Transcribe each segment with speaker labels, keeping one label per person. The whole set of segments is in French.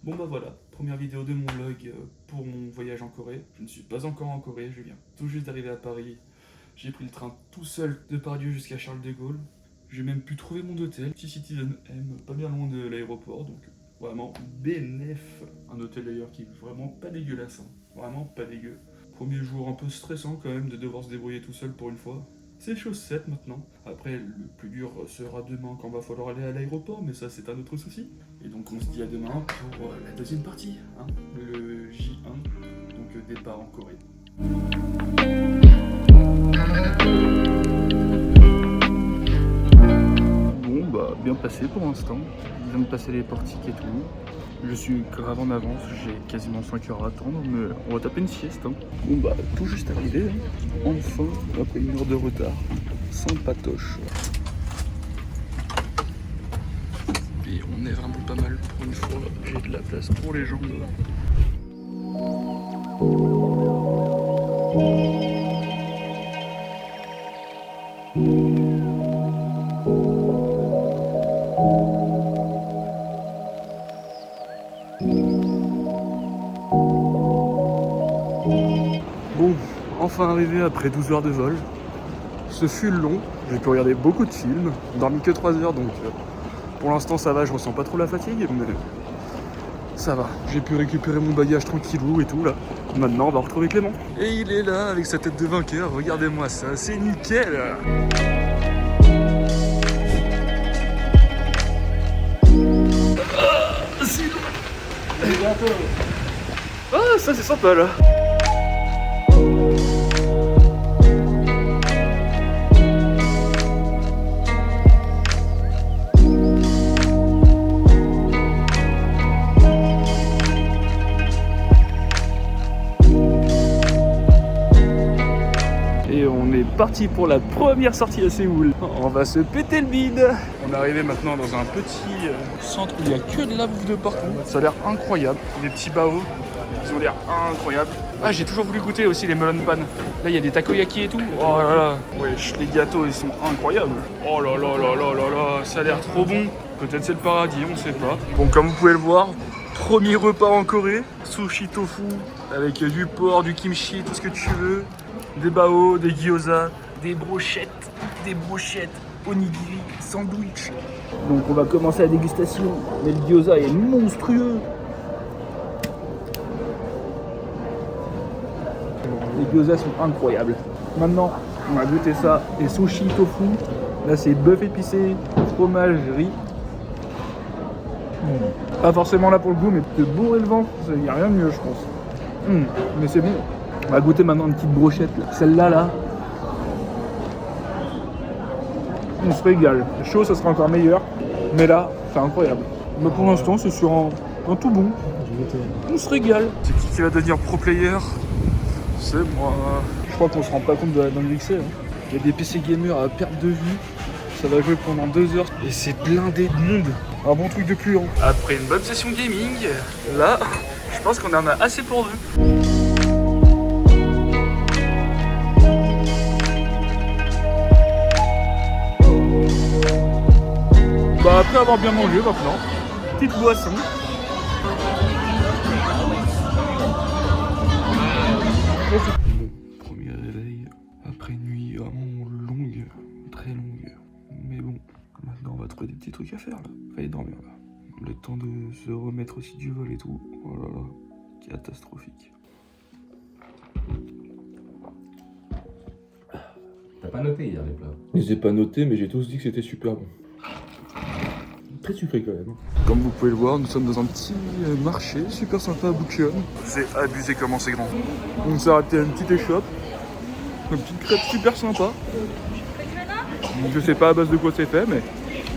Speaker 1: Bon bah voilà, première vidéo de mon vlog pour mon voyage en Corée. Je ne suis pas encore en Corée, je viens tout juste d'arriver à Paris. J'ai pris le train tout seul de Pardieu jusqu'à Charles de Gaulle. J'ai même pu trouver mon hôtel, petit Citizen M, pas bien loin de l'aéroport, donc vraiment bénef. Un hôtel d'ailleurs qui est vraiment pas dégueulasse, hein. Vraiment pas dégueu. Premier jour un peu stressant quand même de devoir se débrouiller tout seul pour une fois. C'est chose faite maintenant. Après, le plus dur sera demain quand va falloir aller à l'aéroport, mais ça c'est un autre souci. Et donc on se dit à demain pour la deuxième partie, hein, le J1, donc départ en Corée. Bon bah bien passé pour l'instant, je viens de passer les portiques et tout. Je suis grave en avance, j'ai quasiment 5 heures à attendre, mais on va taper une sieste. Hein. Bon bah tout juste arrivé, hein. Enfin, après une heure de retard, sans patoche. Et on est vraiment pas mal pour une fois, j'ai de la place pour les jambes. Bon, enfin arrivé après 12 heures de vol. Ce fut long, j'ai pu regarder beaucoup de films, dormi que 3 heures donc pour l'instant ça va, je ressens pas trop la fatigue, mais ça va. J'ai pu récupérer mon bagage tranquillou et tout là. Maintenant on va retrouver Clément. Et il est là avec sa tête de vainqueur, regardez-moi ça, c'est nickel. Ah, ça c'est sympa là. Et on est parti pour la première sortie à Séoul. On va se péter le bide. On est arrivé maintenant dans un petit centre où il n'y a que de la bouffe de partout. Ça a l'air incroyable. Des petits baos, ils ont l'air incroyables. Ah, j'ai toujours voulu goûter aussi les melon pan. Là, il y a des takoyaki et tout. Oh là là. Wesh, les gâteaux, ils sont incroyables. Oh là là là là là là. Ça a l'air trop bon. Peut-être c'est le paradis, on sait pas. Bon, comme vous pouvez le voir, premier repas en Corée. Sushi tofu avec du porc, du kimchi, tout ce que tu veux. Des bao, des gyoza, des brochettes, onigiri, sandwich. Donc on va commencer la dégustation. Mais le gyoza est monstrueux. Les gyozas sont incroyables. Maintenant, on va goûter ça. Et sushi tofu. Là, c'est bœuf épicé, fromage, riz. Pas forcément là pour le goût, mais de bourrer le ventre, il n'y a rien de mieux, je pense. Mais c'est bon. On va goûter maintenant une petite brochette. Celle-là, là. On se régale. Chaud, ça sera encore meilleur. Mais là, c'est incroyable. Mais pour l'instant, c'est sur un tout bon. On se régale. C'est qui va devenir pro player? C'est moi. Je crois qu'on se rend pas compte dans le XL. Il y a des PC gamers à perte de vue. Ça va jouer pendant 2 heures. Et c'est blindé de monde. Un bon truc de puant. Après une bonne session gaming, là, je pense qu'on en a assez pour deux. Bah après avoir bien mangé maintenant, petite boisson. Bon, premier réveil après une nuit vraiment longue, très longue. Mais bon, maintenant on va trouver des petits trucs à faire là. Fallait dormir là. Le temps de se remettre aussi du vol et tout. Oh là là, catastrophique.
Speaker 2: T'as pas noté hier les plats?
Speaker 1: Je les ai pas notés, mais j'ai tous dit que c'était super bon. Très sucré quand même. Comme vous pouvez le voir, nous sommes dans un petit marché super sympa à Bukyeon. C'est abusé comment c'est grand. On s'est arrêté à une petite échoppe, une petite crêpe super sympa. Je sais pas à base de quoi c'est fait, mais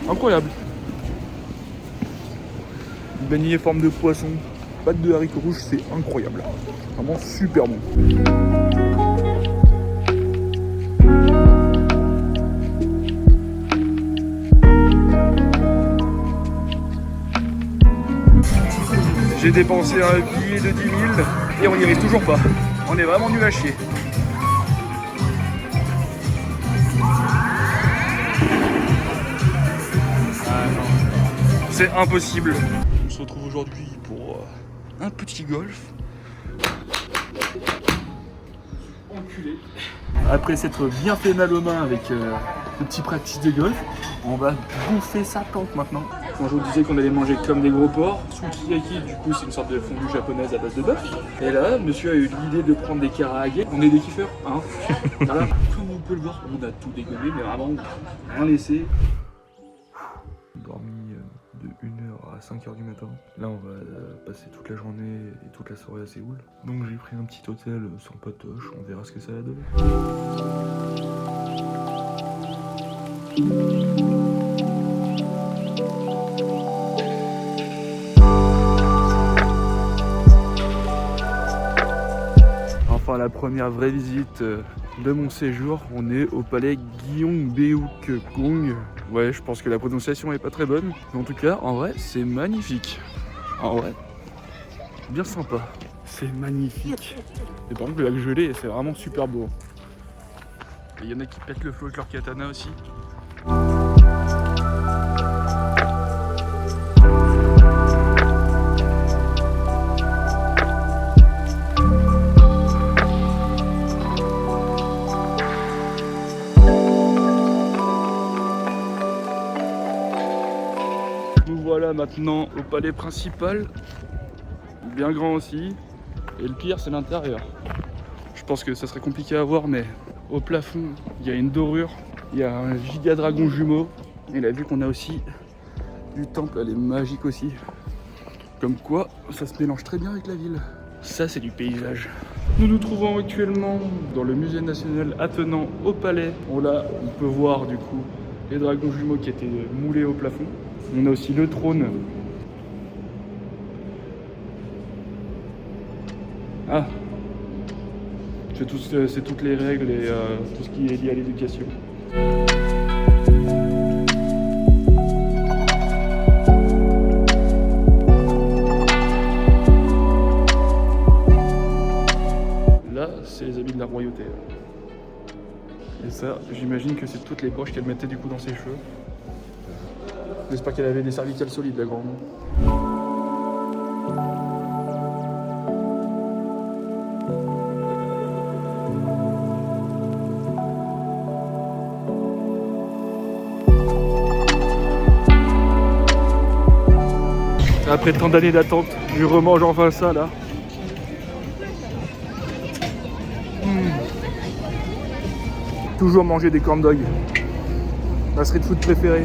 Speaker 1: incroyable. Beignet forme de poisson, pâte de haricots rouges, c'est incroyable. Vraiment super bon. J'ai dépensé un billet de 10 000 et on n'y arrive toujours pas. On est vraiment nul à chier. C'est impossible. On se retrouve aujourd'hui pour un petit golf. Enculé. Après s'être bien fait mal aux mains avec le petit practice de golf, on va bouffer sa tente maintenant. Quand je vous disais qu'on allait manger comme des gros porcs, sukiyaki, du coup c'est une sorte de fondue japonaise à base de bœuf. Et là, monsieur a eu l'idée de prendre des karaagés. On est des kiffeurs, hein. Voilà. Comme on peut le voir, on a tout dégommé, mais vraiment rien laissé. Dormi de 1h à 5h du matin. Là on va passer toute la journée et toute la soirée à Séoul. Donc j'ai pris un petit hôtel sans patoche, on verra ce que ça va donner. Enfin la première vraie visite de mon séjour, on est au palais Gyeongbeuk-gong. Ouais, je pense que la prononciation est pas très bonne, mais en tout cas, en vrai, c'est magnifique. En vrai, bien sympa. C'est magnifique. Et par contre, le lac gelé, c'est vraiment super beau. Il y en a qui pètent le feu avec leur katana aussi. Voilà maintenant au palais principal, bien grand aussi, et le pire c'est l'intérieur. Je pense que ça serait compliqué à voir, mais au plafond il y a une dorure, il y a un giga dragon jumeau, et la vue qu'on a aussi du temple elle est magique aussi. Comme quoi ça se mélange très bien avec la ville. Ça c'est du paysage. Nous nous trouvons actuellement dans le musée national attenant au palais. Bon là on peut voir du coup les dragons jumeaux qui étaient moulés au plafond. On a aussi le trône. Ah, c'est toutes les règles et tout ce qui est lié à l'éducation. Là, c'est les habits de la royauté. Et ça, j'imagine que c'est toutes les broches qu'elle mettait du coup dans ses cheveux. J'espère qu'elle avait des cervicales solides, la grande. Après tant d'années d'attente, je remange enfin ça là. Toujours manger des corn dogs. Ma street food préférée.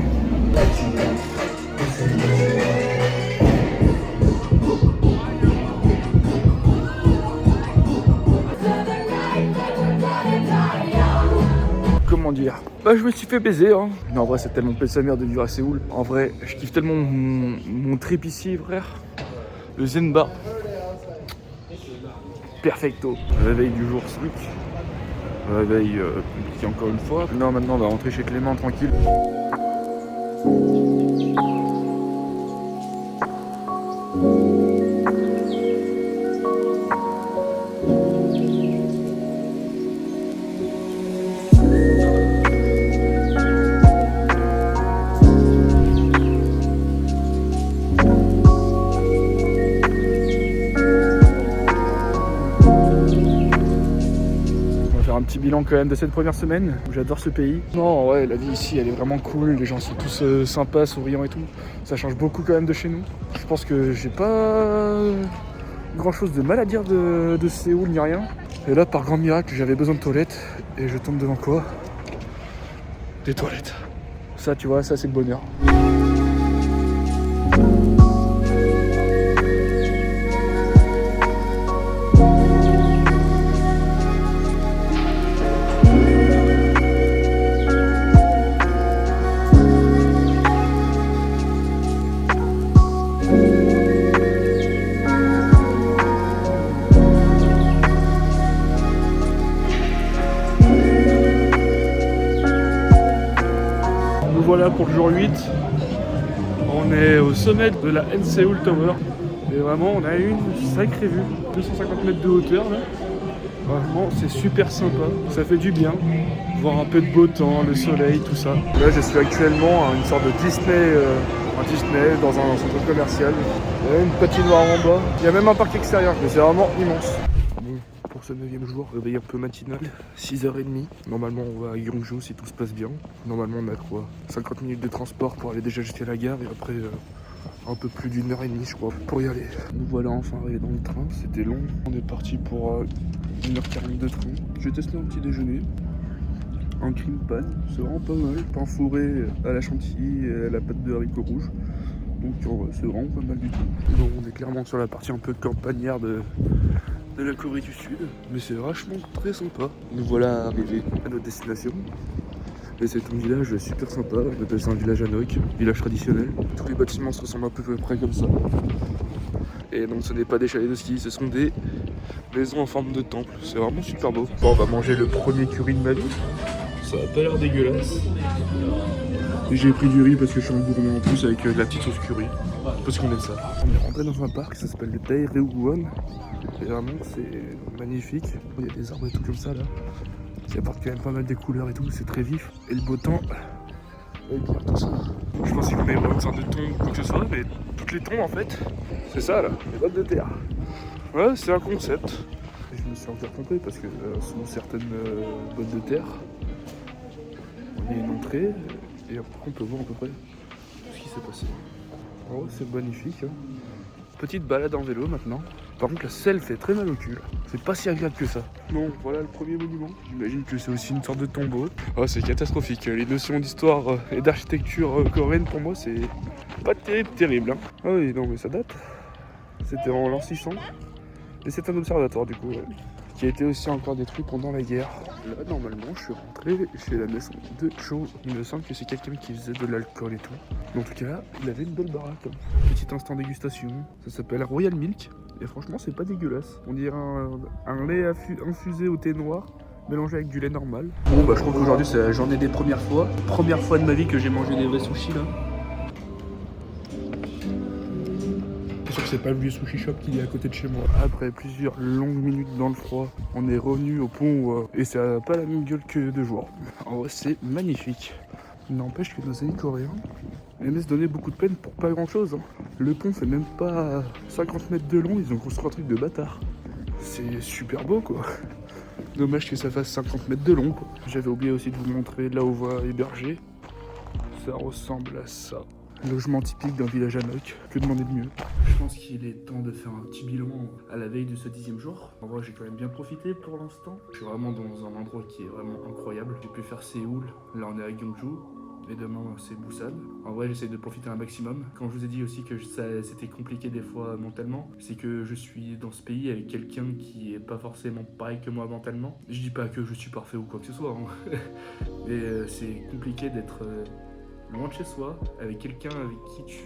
Speaker 1: Comment dire? Bah je me suis fait baiser hein. Mais en vrai c'est tellement pète sa mère de vivre à Séoul. En vrai je kiffe tellement mon trip ici frère. Le Zen Bar. Perfecto. Réveil du jour 5. Réveil compliqué encore une fois. Non maintenant on va rentrer chez Clément tranquille. Un petit bilan quand même de cette première semaine. J'adore ce pays. Non ouais, la vie ici elle est vraiment cool, les gens sont tous sympas, souriants et tout. Ça change beaucoup quand même de chez nous. Je pense que j'ai pas grand chose de mal à dire de Séoul ni rien. Et là par grand miracle j'avais besoin de toilettes et je tombe devant quoi? Des toilettes. Ça tu vois, ça c'est le bonheur. Voilà pour le jour 8, on est au sommet de la Seoul Tower et vraiment on a une sacrée vue, 250 mètres de hauteur là. Vraiment c'est super sympa, ça fait du bien, voir un peu de beau temps, le soleil, tout ça. Là je suis actuellement à une sorte de Disney un Disney dans un centre commercial. Il y a une patinoire en bas. Il y a même un parc extérieur, mais c'est vraiment immense. Bon, pour ce 9e jour, réveil un peu matinal, 6h30. Normalement, on va à Gyeongju si tout se passe bien. Normalement, on a quoi 50 minutes de transport pour aller déjà jusqu'à la gare et après un peu plus d'1h30, je crois, pour y aller. Nous voilà enfin arrivés dans le train. C'était long. On est parti pour 1h40 de train. J'ai testé un petit déjeuner. Un cream pan, c'est vraiment pas mal. Pain fourré à la chantilly et à la pâte de haricots rouges. Donc c'est vraiment pas mal du tout. Donc on est clairement sur la partie un peu campagnarde de la Corée du Sud. Mais c'est vachement très sympa. Nous voilà arrivés à notre destination. Et c'est un village super sympa. On appelle ça un village Hanok, village traditionnel. Tous les bâtiments se ressemblent à peu près comme ça. Et donc ce n'est pas des chalets de ski, ce sont des maisons en forme de temple. C'est vraiment super beau. Bon, on va manger le premier curry de ma vie. Ça a pas l'air dégueulasse. Et j'ai pris du riz parce que je suis un gourmand en plus avec de la petite sauce curry. Parce qu'on aime ça. On est rentré dans un parc, ça s'appelle le Daereugwon. Et vraiment c'est magnifique. Il y a des arbres et tout comme ça là. Qui apportent quand même pas mal des couleurs et tout, c'est très vif. Et le beau temps, éclaire tout ça. Je pensais qu'on avait une sorte de tombe ou quoi que ce soit, mais toutes les tombes en fait, c'est ça là, les bottes de terre. Ouais, c'est un concept. Et je me suis encore trompé parce que sous certaines bottes de terre, il y a une entrée et après on peut voir à peu près tout ce qui s'est passé. Oh, c'est magnifique. Hein. Petite balade en vélo maintenant. Par contre la selle fait très mal au cul. C'est pas si agréable que ça. Bon, voilà le premier monument. J'imagine que c'est aussi une sorte de tombeau. Oh, c'est catastrophique. Les notions d'histoire et d'architecture coréenne pour moi c'est pas terrible. Hein. Ah oui, non mais ça date. C'était en l'an 600. Et c'est un observatoire du coup. Qui a été aussi encore détruit pendant la guerre. Là, normalement, je suis rentré chez la maison de Cho. Il me semble que c'est quelqu'un qui faisait de l'alcool et tout. Mais en tout cas, il avait une belle baraque. Petit instant dégustation. Ça s'appelle Royal Milk. Et franchement, c'est pas dégueulasse. On dirait un lait infusé au thé noir, mélangé avec du lait normal. Bon, bah, je crois qu'aujourd'hui, c'est la journée des premières fois. Première fois de ma vie que j'ai mangé des vrais sushis, là. C'est pas le vieux sushi shop qui est à côté de chez moi. Après plusieurs longues minutes dans le froid, on est revenu au pont et ça n'a pas la même gueule que 2 jours. En vrai, c'est magnifique. N'empêche que nos amis coréens aimaient se donner beaucoup de peine pour pas grand chose. Hein. Le pont fait même pas 50 mètres de long, ils ont construit un truc de bâtard. C'est super beau quoi. Dommage que ça fasse 50 mètres de long quoi. J'avais oublié aussi de vous montrer là où on va héberger. Ça ressemble à ça. Logement typique d'un village Hanok, que demander de mieux? Je pense qu'il est temps de faire un petit bilan à la veille de ce 10e jour. En vrai, j'ai quand même bien profité pour l'instant. Je suis vraiment dans un endroit qui est vraiment incroyable. J'ai pu faire Séoul, là on est à Gyeongju, et demain c'est Busan. En vrai, j'essaie de profiter un maximum. Quand je vous ai dit aussi que c'était compliqué des fois mentalement, c'est que je suis dans ce pays avec quelqu'un qui est pas forcément pareil que moi mentalement. Je dis pas que je suis parfait ou quoi que ce soit, hein. Mais c'est compliqué d'être loin de chez soi, avec quelqu'un avec qui tu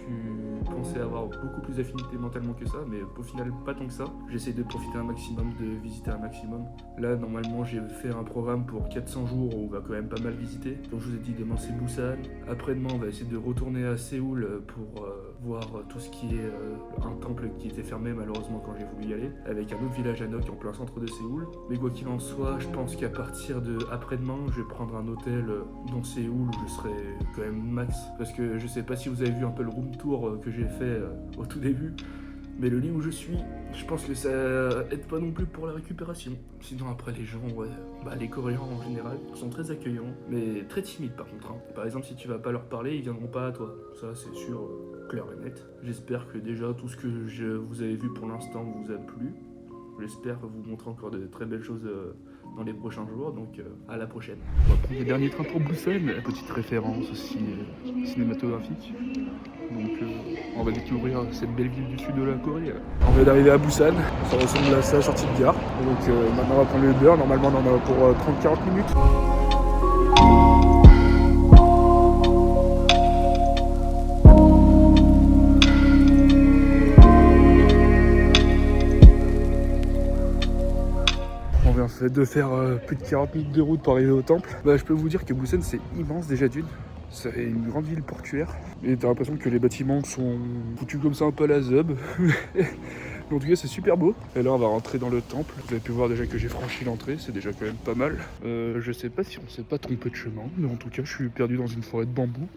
Speaker 1: pensais avoir beaucoup plus d'affinité mentalement que ça, mais au final pas tant que ça. J'essaie de profiter un maximum, de visiter un maximum. Là, normalement, j'ai fait un programme pour 400 jours où on va quand même pas mal visiter. Comme je vous ai dit, demain c'est Busan. Après-demain, on va essayer de retourner à Séoul pour voir tout ce qui est un temple qui était fermé malheureusement quand j'ai voulu y aller, avec un autre village Hanok en plein centre de Séoul. Mais quoi qu'il en soit, je pense qu'à partir de après-demain, je vais prendre un hôtel dans Séoul où je serai quand même max, parce que je sais pas si vous avez vu un peu le room tour que j'ai fait au tout début, mais le lit où je suis, je pense que ça aide pas non plus pour la récupération. Sinon après les gens, ouais, les Coréens en général sont très accueillants, mais très timides par contre. Hein. Par exemple, si tu vas pas leur parler, ils viendront pas à toi. Ça c'est sûr, clair et net. J'espère que déjà tout ce que vous avez vu pour l'instant vous a plu. J'espère vous montrer encore de très belles choses dans les prochains jours, donc à la prochaine. On va prendre le dernier train pour Busan, petite référence aussi cinématographique. Donc on va découvrir cette belle ville du sud de la Corée. On vient d'arriver à Busan, ça ressemble à ça, sortie de gare. Donc maintenant on va prendre le Uber, normalement on en a pour 30-40 minutes. De faire plus de 40 minutes de route pour arriver au temple. Je peux vous dire que Busan c'est immense déjà d'une. C'est une grande ville portuaire et t'as l'impression que les bâtiments sont foutus comme ça un peu à la zeub. Mais en tout cas c'est super beau. Et là on va rentrer dans le temple. Vous avez pu voir déjà que j'ai franchi l'entrée, c'est déjà quand même pas mal. Je sais pas si on s'est pas trompé de chemin, mais en tout cas je suis perdu dans une forêt de bambous.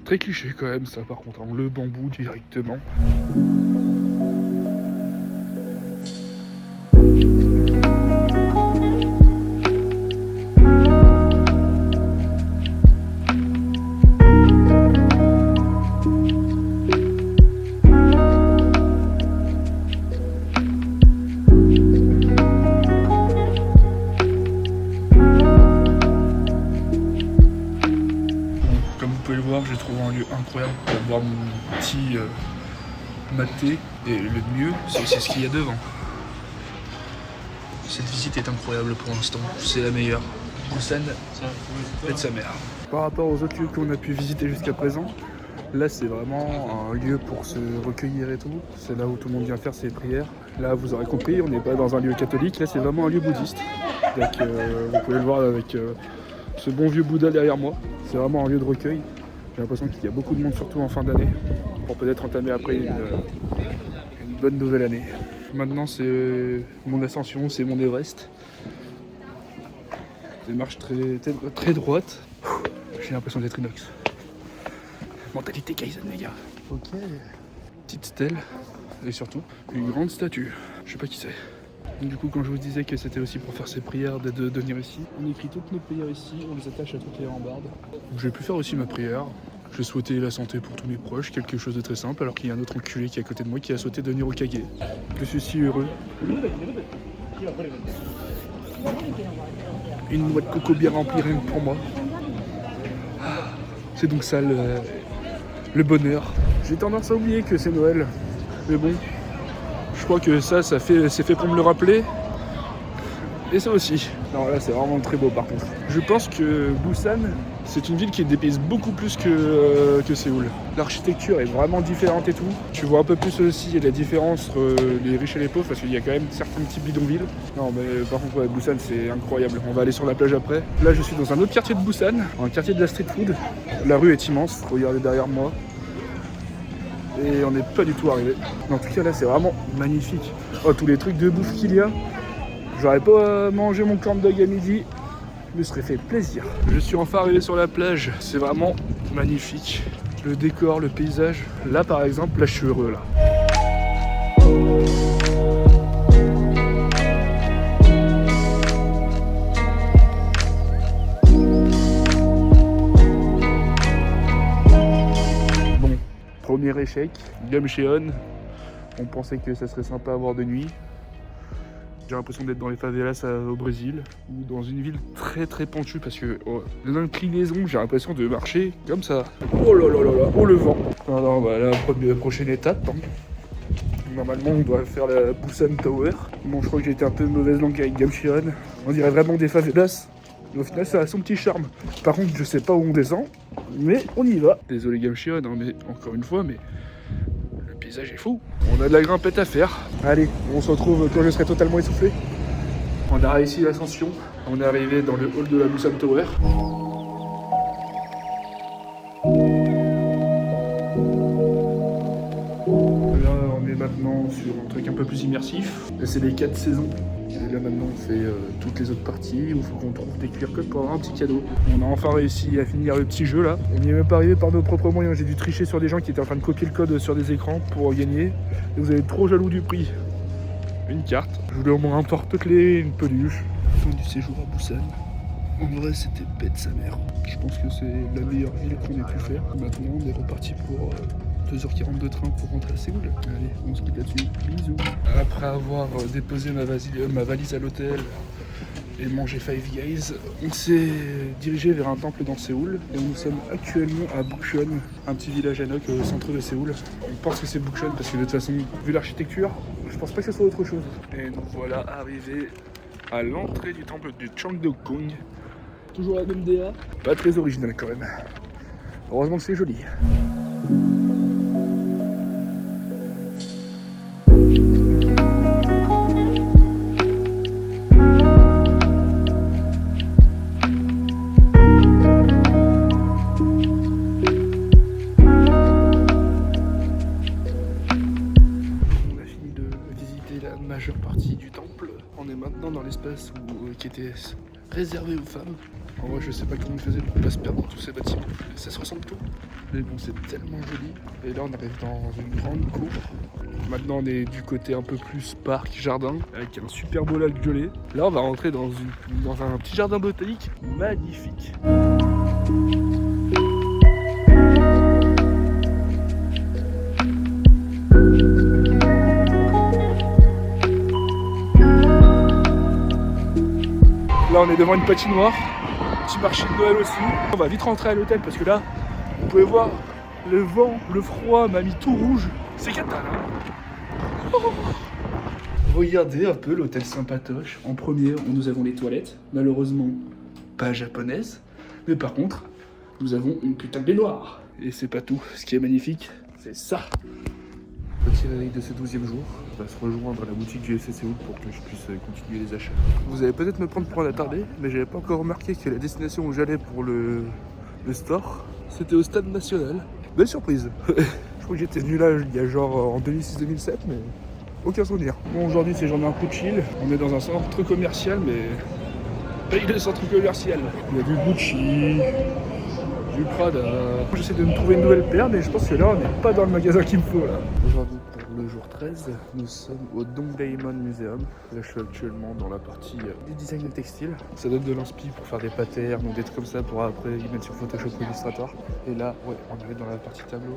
Speaker 1: Très cliché quand même ça par contre, hein. Le bambou directement. J'ai trouvé un lieu incroyable pour boire mon petit maté. Et le mieux, c'est ce qu'il y a devant. Cette visite est incroyable pour l'instant, c'est la meilleure. Busan, fête sa mère. Par rapport aux autres lieux qu'on a pu visiter jusqu'à présent, là c'est vraiment un lieu pour se recueillir et tout. C'est là où tout le monde vient faire ses prières. Là vous aurez compris, on n'est pas dans un lieu catholique, là c'est vraiment un lieu bouddhiste. Donc vous pouvez le voir avec ce bon vieux Bouddha derrière moi. C'est vraiment un lieu de recueil. J'ai l'impression qu'il y a beaucoup de monde, surtout en fin d'année, pour peut-être entamer après une bonne nouvelle année. Maintenant, c'est mon ascension, c'est mon Everest. Des marches très droites. J'ai l'impression d'être inox. Mentalité Kaizen, les gars. Ok. Petite stèle, et surtout, une grande statue. Je sais pas qui c'est. Du coup, quand je vous disais que c'était aussi pour faire ses prières de venir ici, on écrit toutes nos prières ici, on les attache à toutes les rambardes. Je vais pu faire aussi ma prière. Je souhaitais la santé pour tous mes proches, quelque chose de très simple, alors qu'il y a un autre enculé qui est à côté de moi qui a sauté de venir au Kage. Je suis si heureux. Une noix de coco bien remplie rien que pour moi. C'est donc ça le bonheur. J'ai tendance à oublier que c'est Noël, mais bon. Je crois que c'est fait pour me le rappeler. Et ça aussi. Non, là c'est vraiment très beau par contre. Je pense que Busan, c'est une ville qui dépayse beaucoup plus que Séoul. L'architecture est vraiment différente et tout. Tu vois un peu plus aussi la différence entre les riches et les pauvres parce qu'il y a quand même certains petits bidonvilles. Non mais par contre ouais, Busan c'est incroyable. On va aller sur la plage après. Là je suis dans un autre quartier de Busan, un quartier de la street food. La rue est immense, regardez derrière moi. Et on n'est pas du tout arrivé. En tout cas là c'est vraiment magnifique. Oh tous les trucs de bouffe qu'il y a. J'aurais pas mangé mon corn dog à midi, je me serais fait plaisir. Je suis enfin arrivé sur la plage, c'est vraiment magnifique. Le décor, le paysage. Là par exemple, là je suis heureux là. Bon, premier échec, Gamcheon. On pensait que ça serait sympa à voir de nuit. J'ai l'impression d'être dans les favelas au Brésil ou dans une ville très très pentue parce que de l'inclinaison j'ai l'impression de marcher comme ça. Oh là là là là, oh le vent. Non, bah, la prochaine étape. Hein. Normalement on doit faire la Busan Tower. Bon je crois que j'ai été un peu mauvaise langue avec Gamcheon. On dirait vraiment des favelas. Mais au final ça a son petit charme. Par contre je sais pas où on descend, mais on y va. Désolé Gamcheon, hein, mais encore une fois, mais le paysage est fou. On a de la grimpette à faire. Allez, on se retrouve quand je serai totalement essoufflé. On a réussi l'ascension. On est arrivé dans le hall de la Busan Tower. Là, on est maintenant sur un truc un peu plus immersif. Là, c'est les 4 saisons. Et là, maintenant, on fait toutes les autres parties où il faut qu'on trouve des QR codes pour avoir un petit cadeau. On a enfin réussi à finir le petit jeu là. On n'y est même pas arrivé par nos propres moyens. J'ai dû tricher sur des gens qui étaient en train de copier le code sur des écrans pour gagner. Et vous êtes trop jaloux du prix. Une carte. Je voulais au moins un porte-clés, une peluche. Fin du séjour à Busan. En vrai, c'était bête sa mère. Je pense que c'est la meilleure ville qu'on ait pu faire. Maintenant, on est reparti pour 2h40 de train pour rentrer à Séoul. Allez, on se quitte là-dessus. Bisous. Après avoir déposé ma valise à l'hôtel et mangé Five Guys, on s'est dirigé vers un temple dans Séoul. Et nous sommes actuellement à Bukchon, un petit village à Nok au centre de Séoul. On pense que c'est Bukchon parce que de toute façon, vu l'architecture, je pense pas que ce soit autre chose. Et nous voilà arrivés à l'entrée du temple du Cheongdeokgung. Toujours la même DA. Pas très original quand même. Heureusement que c'est joli. Majeure partie du temple. On est maintenant dans l'espace qui était réservé aux femmes. En vrai, je sais pas comment ils faisaient pour pas se perdre dans tous ces bâtiments. Ça se ressemble tout. Mais bon, c'est tellement joli. Et là, on arrive dans une grande cour. Maintenant, on est du côté un peu plus parc, jardin, avec un super beau lac gelé. Là, on va rentrer dans un petit jardin botanique magnifique. Là, on est devant une patinoire. Petit marché de Noël aussi. On va vite rentrer à l'hôtel parce que là, vous pouvez voir, le vent, le froid m'a mis tout rouge. C'est catal, hein. Oh. Regardez un peu l'hôtel sympatoche. En premier, nous avons les toilettes. Malheureusement, pas japonaises. Mais par contre, nous avons une putain de baignoire. Et c'est pas tout. Ce qui est magnifique, c'est ça. Petit réveil de ce 12e jour. On va se rejoindre à la boutique du FC Séoul pour que je puisse continuer les achats. Vous allez peut-être me prendre pour un attardé, mais j'avais pas encore remarqué que la destination où j'allais pour le store, c'était au Stade National. Belle surprise. Je crois que j'étais venu là il y a genre en 2006-2007, mais aucun souvenir. Bon, aujourd'hui c'est journée un peu chill. On est dans un centre commercial, mais paye le centre commercial. Il y a du Gucci, du Prada. J'essaie de me trouver une nouvelle paire, mais je pense que là on n'est pas dans le magasin qu'il me faut là. Aujourd'hui pour le jour 13, nous sommes au Dongdaemun Museum. Là je suis actuellement dans la partie du design textile. Ça donne de l'inspi pour faire des patterns ou des trucs comme ça pour après y mettre sur Photoshop ou Illustrator. Et là, ouais, on arrive dans la partie tableau.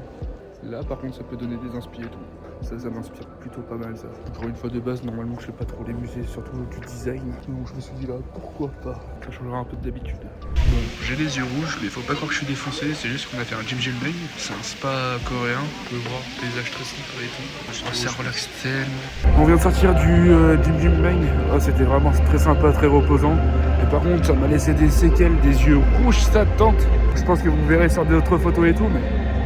Speaker 1: Là par contre ça peut donner des inspi et tout. Ça m'inspire plutôt pas mal ça. Encore une fois de base, normalement je fais pas trop les musées, surtout du design. Donc je me suis dit là, pourquoi pas. Ça changera un peu d'habitude. Bon, j'ai les yeux rouges, mais faut pas croire que je suis défoncé. C'est juste qu'on a fait un Jimjilbang. C'est un spa coréen. Vous pouvez voir, paysage très sympa et tout. Ça relaxe tellement. On vient de sortir du Jimjilbang. Oh, c'était vraiment très sympa, très reposant. Et par contre, ça m'a laissé des séquelles, des yeux rouges, ça tente. Je pense que vous verrez sur d'autres photos et tout, mais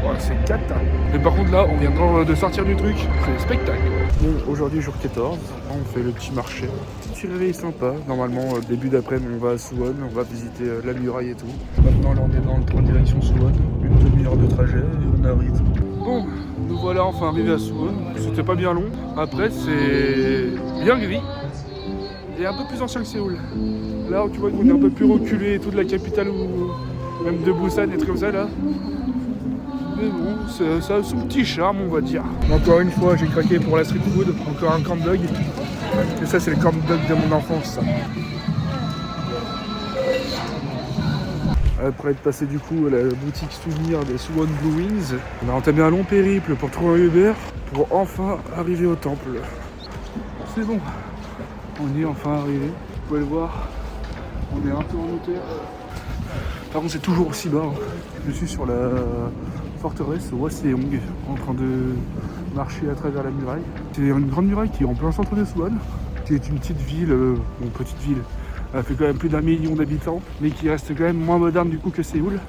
Speaker 1: oh, c'est cata. Mais par contre là, on vient de sortir du truc, c'est spectacle. Bon, aujourd'hui jour 14, on fait le petit marché. Petit réveil sympa. Normalement, début d'après-midi, on va à Suwon, on va visiter la muraille et tout. Maintenant là, on est dans le train de direction Suwon, une demi-heure de trajet et on arrive. Bon, nous voilà enfin arrivés à Suwon. C'était pas bien long. Après, c'est bien gris et un peu plus ancien que Séoul. Là, tu vois qu'on est un peu plus reculé et tout de la capitale ou même de Busan et trucs comme ça là. Mais bon, ça a son petit charme, on va dire. Encore une fois, j'ai craqué pour la street food, encore un corn dog. Et ça, c'est le corn dog de mon enfance, ça. Après être passé du coup à la boutique souvenir des Suwon Blue Wings, on a entamé un long périple pour trouver un Uber pour enfin arriver au temple. C'est bon, on est enfin arrivé. Vous pouvez le voir, on est un peu en hauteur. Par contre, c'est toujours aussi bas. Hein. Je suis sur la forteresse Hwaseong, en train de marcher à travers la muraille. C'est une grande muraille qui est en plein centre de Suwon, qui est une petite ville, petite ville. Elle fait quand même plus d'1 million d'habitants, mais qui reste quand même moins moderne du coup que Séoul,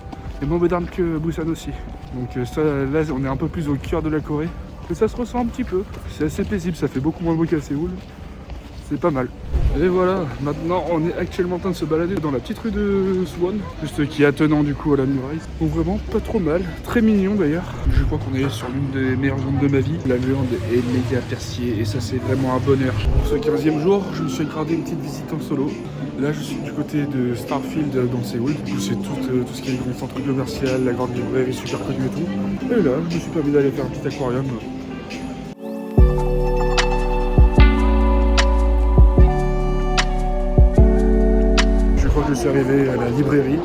Speaker 1: et moins moderne que Busan aussi. Donc ça, là, on est un peu plus au cœur de la Corée. Et ça se ressent un petit peu. C'est assez paisible, ça fait beaucoup moins de bruit qu'à Séoul. C'est pas mal. Et voilà, maintenant on est actuellement en train de se balader dans la petite rue de Suwon, juste qui est attenant du coup à la muraille. Donc vraiment pas trop mal, très mignon d'ailleurs. Je crois qu'on est sur l'une des meilleures viandes de ma vie. La viande est méga persillée et ça c'est vraiment un bonheur. Pour ce 15e jour, je me suis accordé une petite visite en solo. Là je suis du côté de Starfield dans Séoul. C'est tout ce qui est le grand centre commercial, la grande librairie super connue et tout. Et là je me suis permis d'aller faire un petit aquarium. Je suis arrivé à la librairie,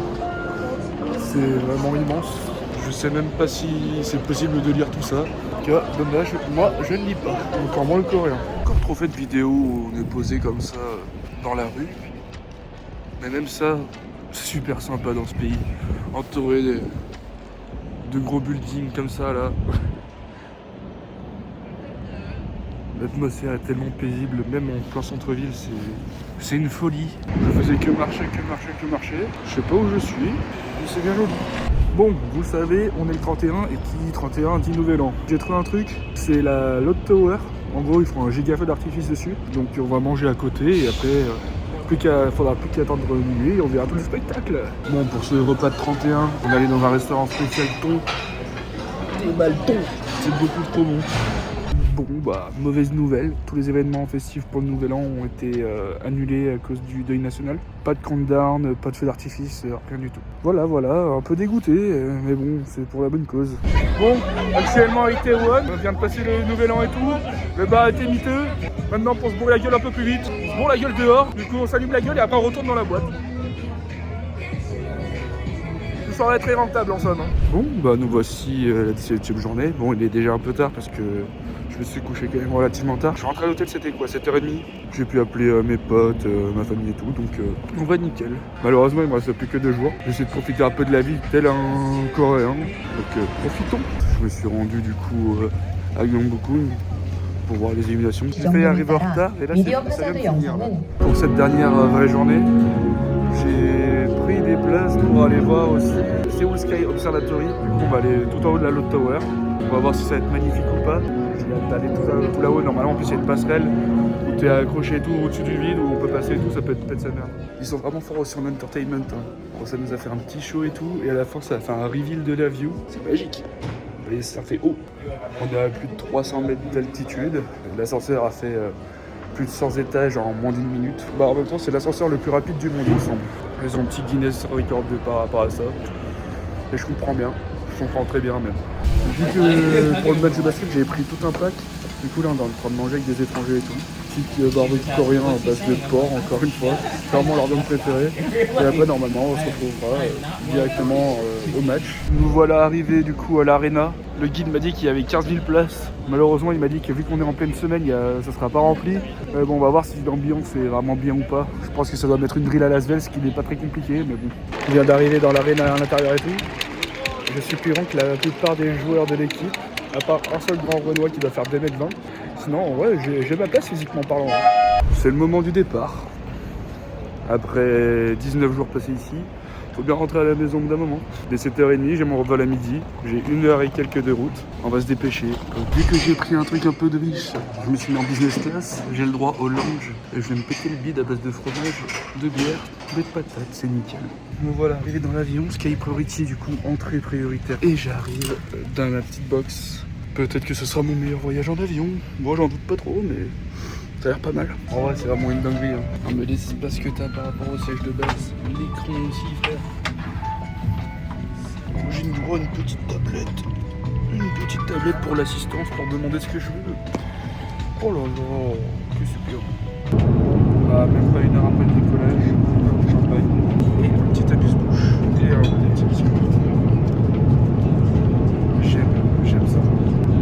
Speaker 1: c'est vraiment immense, je sais même pas si c'est possible de lire tout ça. En tout cas, dommage, moi je ne lis pas, encore moins le coréen. Encore trop fait de vidéos où on est posé comme ça dans la rue, mais même ça, c'est super sympa dans ce pays, entouré de gros buildings comme ça là. L'atmosphère est tellement paisible, même en plein centre-ville, c'est une folie. Je faisais que marcher. Je sais pas où je suis, mais c'est bien joli. Bon, vous savez, on est le 31 et qui dit 31 dit nouvel an. J'ai trouvé un truc, c'est la Lotte Tower. En gros, ils font un giga feu d'artifice dessus. Donc on va manger à côté et après, faudra plus qu'à attendre minuit et on verra tout le spectacle. Bon, pour ce repas de 31, on est allé dans un restaurant spécial thon. Et bah le thon, c'est beaucoup trop bon. Bon, bah, mauvaise nouvelle. Tous les événements festifs pour le Nouvel An ont été annulés à cause du deuil national. Pas de countdown, pas de feu d'artifice, rien du tout. Voilà, un peu dégoûté, mais bon, c'est pour la bonne cause. Bon, actuellement à Itaewon, on vient de passer le Nouvel An et tout. Le bar était miteux. Maintenant, pour se bourrer la gueule un peu plus vite, on se bourre la gueule dehors. Du coup, on s'allume la gueule et après on retourne dans la boîte. Ça aurait très rentable en somme. Bon, bah nous voici la 17e journée. Bon, il est déjà un peu tard parce que je me suis couché quand même relativement tard. Je suis rentré à l'hôtel, c'était quoi, 7h30. J'ai pu appeler mes potes, ma famille et tout, donc on va nickel. Malheureusement, il me reste plus que 2 jours. J'essaie de profiter un peu de la vie tel un Coréen, donc profitons. Je me suis rendu du coup à Gyeongbokgung pour voir les illuminations. J'ai failli arriver en retard et là ça vient de finir. Pour cette dernière vraie journée, j'ai pris des places pour aller voir aussi Seoul Sky Observatory. Du coup, on va aller tout en haut de la Lotte Tower. On va voir si ça va être magnifique ou pas. J'ai hâte d'aller tout là-haut. Normalement, en plus, il y a une passerelle où tu es accroché tout au-dessus du vide, où on peut passer et tout. Ça peut être sa merde. Ils sont vraiment forts aussi en entertainment. Bon, ça nous a fait un petit show et tout. Et à la fin, ça a fait un reveal de la view. C'est magique. Et ça fait haut. On est à plus de 300 mètres d'altitude. L'ascenseur a fait plus de 100 étages en moins d'1 minute. Bah, en même temps, c'est l'ascenseur le plus rapide du monde, il me semble. Ils ont un petit Guinness Record par rapport à ça. Et je comprends bien. Je comprends très bien même. Vu que pour le match de basket, j'avais pris tout un pack. Du coup, là, on est en train de manger avec des étrangers et tout. Petit barbecue coréen à base de porc, encore une fois. Clairement leur viande préférée. Et après, normalement, on se retrouvera directement au match. Nous voilà arrivés du coup à l'arena. Le guide m'a dit qu'il y avait 15 000 places. Malheureusement, il m'a dit que vu qu'on est en pleine semaine, ça sera pas rempli. Bon, on va voir si l'ambiance est vraiment bien ou pas. Je pense que ça doit mettre une drill à Las Vegas, ce qui n'est pas très compliqué, mais bon. On vient d'arriver dans l'arena à l'intérieur et tout. Je suis plus grand que la plupart des joueurs de l'équipe, à part un seul grand Renoir qui doit faire 2m20. Sinon, ouais, j'ai ma place physiquement parlant. C'est le moment du départ. Après 19 jours passés ici, faut bien rentrer à la maison d'un moment. Dès 7h30, j'ai mon vol à midi. J'ai 1h et quelques de route. On va se dépêcher. Vu que j'ai pris un truc un peu de riche, je me suis mis en business class. J'ai le droit au lounge. Et je vais me péter le bide à base de fromage, de bière, de patates. C'est nickel. Me voilà arrivé dans l'avion. Sky Priority, du coup, entrée prioritaire. Et j'arrive dans ma petite box. Peut-être que ce sera mon meilleur voyage en avion. Moi, j'en doute pas trop, mais ça a l'air pas mal. En vrai, c'est vraiment une dinguerie. Hein. Me les espaces que t'as par rapport au siège de base. L'écran aussi, frère. J'ai une petite tablette. Une petite tablette pour l'assistance, pour demander ce que je veux. Oh là là, que super. Ah, même pas 1 heure après le décollage. Champagne. Et un petit amuse-bouche. Et un petit biscuit. J'aime ça.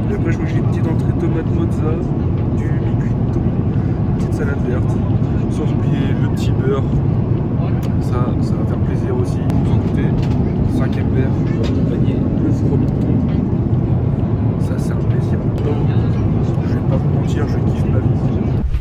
Speaker 1: Et après, je mange une petite entrée de tomate mozza, du mi-cuit de thon, une petite salade verte, sans oublier le petit beurre. Ça va faire plaisir aussi. Vous en goûtez. 5e verre, je vais accompagner le fourmi de thon. Ça, c'est un plaisir. Je vais pas vous mentir, je kiffe ma vie.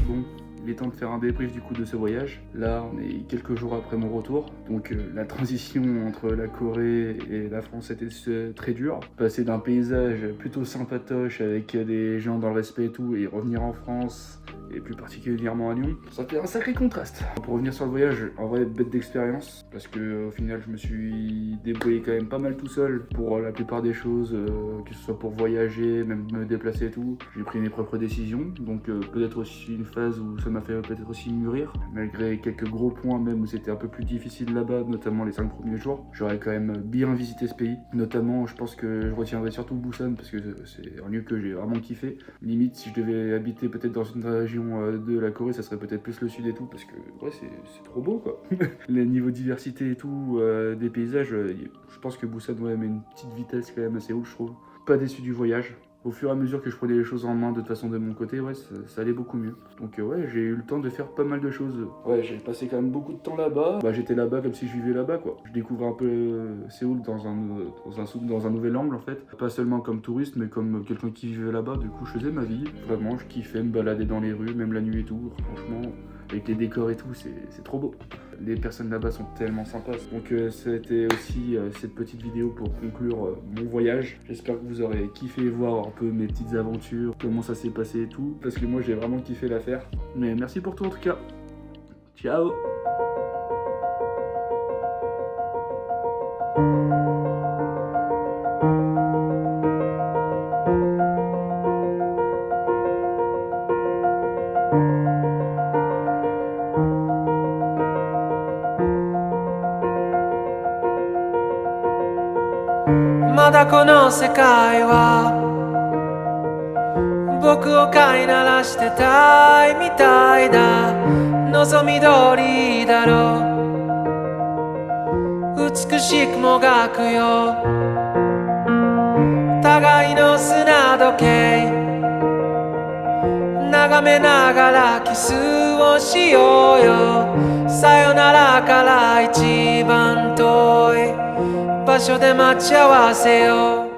Speaker 1: Bon, il est temps de faire un débrief du coup de ce voyage. Là, on est quelques jours après mon retour. Donc la transition entre la Corée et la France était très dure. Passer d'un paysage plutôt sympatoche avec des gens dans le respect et tout, et revenir en France, et plus particulièrement à Lyon, ça fait un sacré contraste. Pour revenir sur le voyage, en vrai, bête d'expérience, parce que au final, je me suis débrouillé quand même pas mal tout seul pour la plupart des choses, que ce soit pour voyager, même me déplacer et tout. J'ai pris mes propres décisions, donc peut-être aussi une phase où ça m'a fait peut-être aussi mûrir, malgré quelques gros points même où c'était un peu plus difficile là-bas, notamment les 5 premiers jours. J'aurais quand même bien visité ce pays, notamment je pense que je retiendrai surtout Busan, parce que c'est un lieu que j'ai vraiment kiffé. Limite, si je devais habiter peut-être dans une région de la Corée, ça serait peut-être plus le sud et tout, parce que ouais, c'est trop beau quoi. Les niveaux diversité et tout, des paysages, je pense que Busan ouais, met une petite vitesse quand même assez haut, je trouve. Pas déçu du voyage. Au fur et à mesure que je prenais les choses en main de toute façon de mon côté, ouais, ça allait beaucoup mieux. Donc ouais, j'ai eu le temps de faire pas mal de choses. Ouais, j'ai passé quand même beaucoup de temps là-bas. Bah, j'étais là-bas comme si je vivais là-bas, quoi. Je découvre un peu Séoul dans un nouvel angle, en fait. Pas seulement comme touriste, mais comme quelqu'un qui vivait là-bas. Du coup, je faisais ma vie. Vraiment, je kiffais me balader dans les rues, même la nuit et tout. Franchement, avec les décors et tout, c'est trop beau. Les personnes là-bas sont tellement sympas. Donc c'était aussi cette petite vidéo pour conclure mon voyage. J'espère que vous aurez kiffé voir un peu mes petites aventures, comment ça s'est passé et tout. Parce que moi j'ai vraiment kiffé l'affaire. Mais merci pour tout en tout cas. Ciao.
Speaker 3: だこの世界は僕を飼いならしてたいみたいだ。望み通りだろう、美しくもがくよ互いの砂時計、眺めながらキスをしようよ。さよならから一番遠い場所で待ち合わせよう。